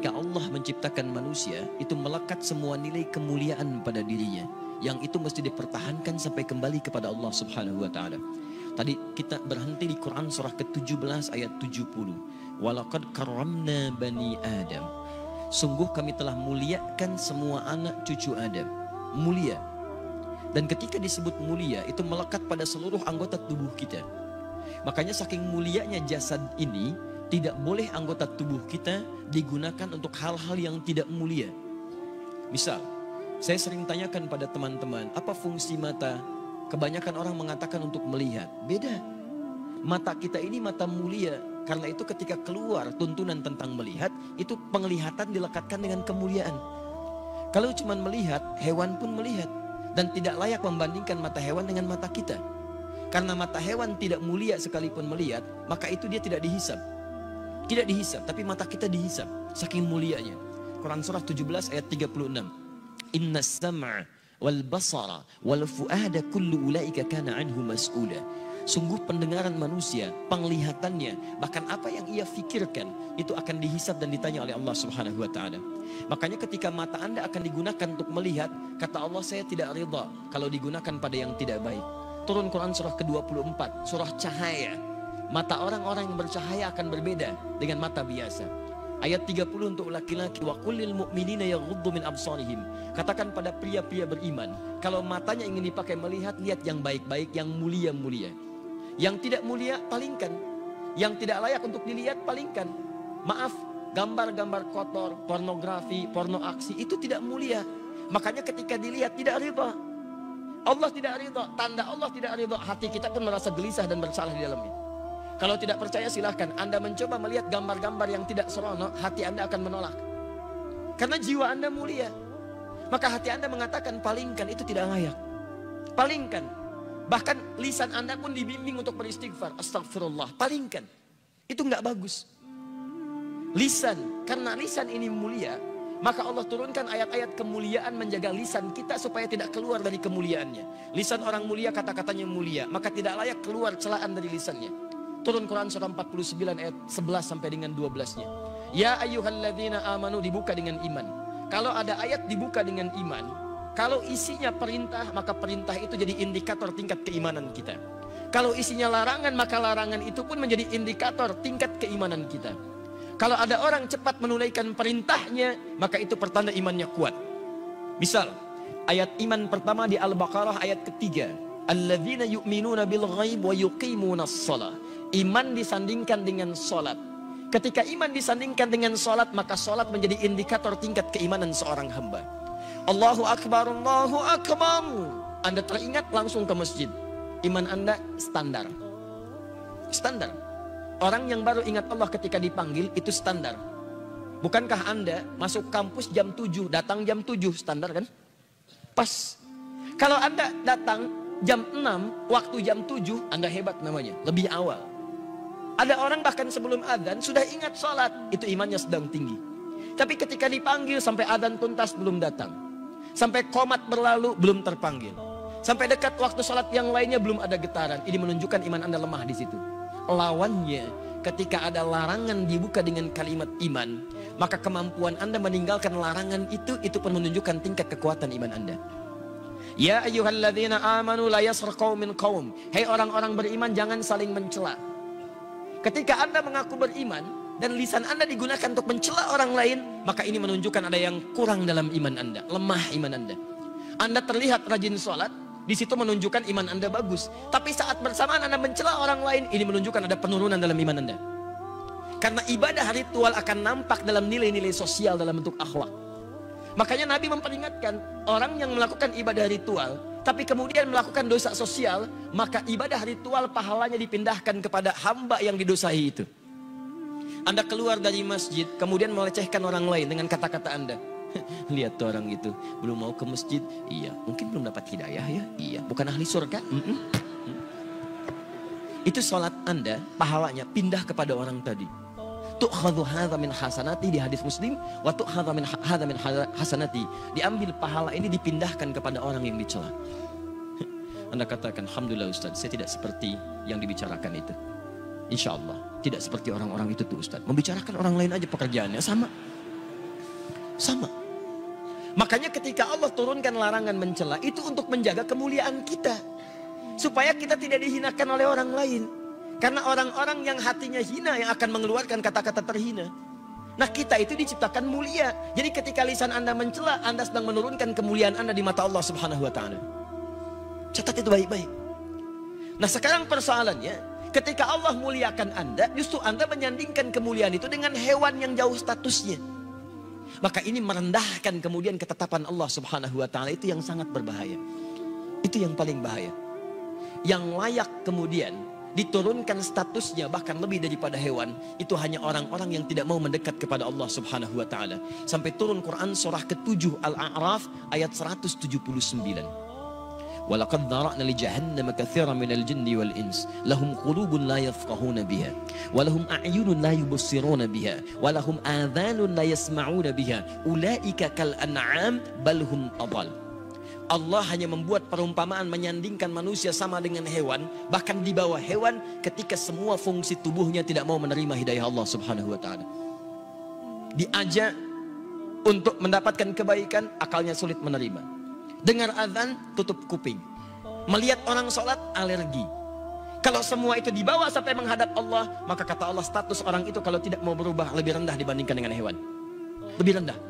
ketika Allah menciptakan manusia, itu melekat semua nilai kemuliaan pada dirinya, yang itu mesti dipertahankan sampai kembali kepada Allah Subhanahu wa taala. Tadi kita berhenti di Quran surah ke-17 ayat 70. Walaqad karramna bani Adam. Sungguh kami telah muliakan semua anak cucu Adam. Mulia. Dan ketika disebut mulia, itu melekat pada seluruh anggota tubuh kita. Makanya saking mulianya jasad ini, tidak boleh anggota tubuh kita digunakan untuk hal-hal yang tidak mulia. Misal, saya sering tanyakan pada teman-teman, apa fungsi mata? Kebanyakan orang mengatakan untuk melihat. Beda. Mata kita ini mata mulia. Karena itu ketika keluar tuntunan tentang melihat, itu penglihatan dilekatkan dengan kemuliaan. Kalau cuma melihat, hewan pun melihat. Dan tidak layak membandingkan mata hewan dengan mata kita. Karena mata hewan tidak mulia sekalipun melihat, maka itu dia tidak dihisab. Tidak dihisab, tapi mata kita dihisab. Saking mulianya. Quran surah 17 ayat 36. Inna sam'a wal basara wal fu'ada kullu ulaika kana anhu mas'ula. Sungguh pendengaran manusia, penglihatannya, bahkan apa yang ia fikirkan, itu akan dihisab dan ditanya oleh Allah Subhanahu wa taala. Makanya ketika mata Anda akan digunakan untuk melihat, kata Allah, saya tidak ridha kalau digunakan pada yang tidak baik. Turun Quran surah ke-24, surah cahaya. Mata orang-orang yang bercahaya akan berbeda dengan mata biasa. Ayat 30 untuk laki-laki, wa qulil mu'minina yaghuddu min absarihim. Katakan pada pria-pria beriman, kalau matanya ingin dipakai melihat, lihat yang baik-baik, yang mulia-mulia. Yang tidak mulia, palingkan. Yang tidak layak untuk dilihat, palingkan. Maaf, gambar-gambar kotor, pornografi, porno aksi, itu tidak mulia. Makanya ketika dilihat tidak ridha. Allah tidak ridha, tanda Allah tidak ridha, hati kita pun merasa gelisah dan bersalah di dalamnya. Kalau tidak percaya silahkan Anda mencoba melihat gambar-gambar yang tidak seronok, hati Anda akan menolak. Karena jiwa Anda mulia. Maka hati Anda mengatakan palingkan, itu tidak layak. Palingkan. Bahkan lisan Anda pun dibimbing untuk beristighfar. Astagfirullah, palingkan. Itu nggak bagus. Lisan, karena lisan ini mulia, maka Allah turunkan ayat-ayat kemuliaan menjaga lisan kita supaya tidak keluar dari kemuliaannya. Lisan orang mulia kata-katanya mulia, maka tidak layak keluar celaan dari lisannya. Turun Quran surah 49 ayat 11 sampai dengan 12-nya. Ya ayyuhalladzina amanu, dibuka dengan iman. Kalau ada ayat dibuka dengan iman, kalau isinya perintah, maka perintah itu jadi indikator tingkat keimanan kita. Kalau isinya larangan, maka larangan itu pun menjadi indikator tingkat keimanan kita. Kalau ada orang cepat menunaikan perintahnya, maka itu pertanda imannya kuat. Misal, ayat iman pertama di Al-Baqarah ayat ketiga. Alladzina yu'minuna bil ghaib wa yuqimunas shalah. Iman disandingkan dengan sholat. Ketika iman disandingkan dengan sholat, maka sholat menjadi indikator tingkat keimanan seorang hamba. Allahu Akbar, Allahu Akbar. Anda teringat langsung ke masjid. Iman Anda standar. Standar. Orang yang baru ingat Allah ketika dipanggil, itu standar. Bukankah Anda masuk kampus jam 7, datang jam 7, standar kan? Pas. Kalau Anda datang jam 6, waktu jam 7, Anda hebat namanya, lebih awal. Ada orang bahkan sebelum adzan sudah ingat sholat, itu imannya sedang tinggi. Tapi ketika dipanggil sampai adzan tuntas belum datang. Sampai qomat berlalu belum terpanggil. Sampai dekat waktu sholat yang lainnya belum ada getaran. Ini menunjukkan iman Anda lemah di situ. Lawannya, ketika ada larangan dibuka dengan kalimat iman, maka kemampuan Anda meninggalkan larangan itu pun menunjukkan tingkat kekuatan iman Anda. Ya ayyuhalladzina amanu la yaskhar qaumin qaum. Hei orang-orang beriman, jangan saling mencela. Ketika Anda mengaku beriman dan lisan Anda digunakan untuk mencela orang lain, maka ini menunjukkan ada yang kurang dalam iman Anda, lemah iman Anda. Anda terlihat rajin sholat, di situ menunjukkan iman Anda bagus. Tapi saat bersamaan Anda mencela orang lain, ini menunjukkan ada penurunan dalam iman Anda. Karena ibadah ritual akan nampak dalam nilai-nilai sosial dalam bentuk akhlak. Makanya Nabi memperingatkan orang yang melakukan ibadah ritual tapi kemudian melakukan dosa sosial, maka ibadah ritual pahalanya dipindahkan kepada hamba yang didosai itu. Anda keluar dari masjid kemudian melecehkan orang lain dengan kata-kata Anda. Lihat tuh orang itu belum mau ke masjid. Iya, mungkin belum dapat hidayah ya. Iya, bukan ahli surga. Itu sholat Anda pahalanya pindah kepada orang tadi. Tu'khadhu hadza min hasanati di hadis Muslim, wa tu'khadhu min hadza min hasanati. Diambil pahala ini dipindahkan kepada orang yang dicela. Anda katakan, alhamdulillah Ustaz, saya tidak seperti yang dibicarakan itu. Insya Allah tidak seperti orang-orang itu tuh Ustaz. Membicarakan orang lain aja pekerjaannya sama. Sama. Makanya ketika Allah turunkan larangan mencela, itu untuk menjaga kemuliaan kita. Supaya kita tidak dihinakan oleh orang lain. Karena orang-orang yang hatinya hina yang akan mengeluarkan kata-kata terhina. Nah, kita itu diciptakan mulia. Jadi ketika lisan Anda mencela, Anda sedang menurunkan kemuliaan Anda di mata Allah Subhanahu wa taala. Catat itu baik-baik. Nah, sekarang persoalannya, ketika Allah muliakan Anda, justru Anda menyandingkan kemuliaan itu dengan hewan yang jauh statusnya. Maka ini merendahkan kemudian ketetapan Allah Subhanahu wa taala, itu yang sangat berbahaya. Itu yang paling bahaya. Yang layak kemudian diturunkan statusnya bahkan lebih daripada hewan, itu hanya orang-orang yang tidak mau mendekat kepada Allah Subhanahu wa taala. Sampai turun Quran surah ke-7 Al-A'raf ayat 179. Walaqad dhara'na li jahannam katsiran minal jinni wal ins lahum qulubun la yafqahuna biha wa lahum a'yunun la yubsiruna biha wa lahum adhanun la yasma'una biha ulaika kal an'am bal hum adall. Allah hanya membuat perumpamaan menyandingkan manusia sama dengan hewan, bahkan di bawah hewan ketika semua fungsi tubuhnya tidak mau menerima hidayah Allah Subhanahu wa taala. Diajak untuk mendapatkan kebaikan, akalnya sulit menerima. Dengar azan, tutup kuping. Melihat orang sholat, alergi. Kalau semua itu dibawa sampai menghadap Allah, maka kata Allah status orang itu kalau tidak mau berubah lebih rendah dibandingkan dengan hewan. Lebih rendah.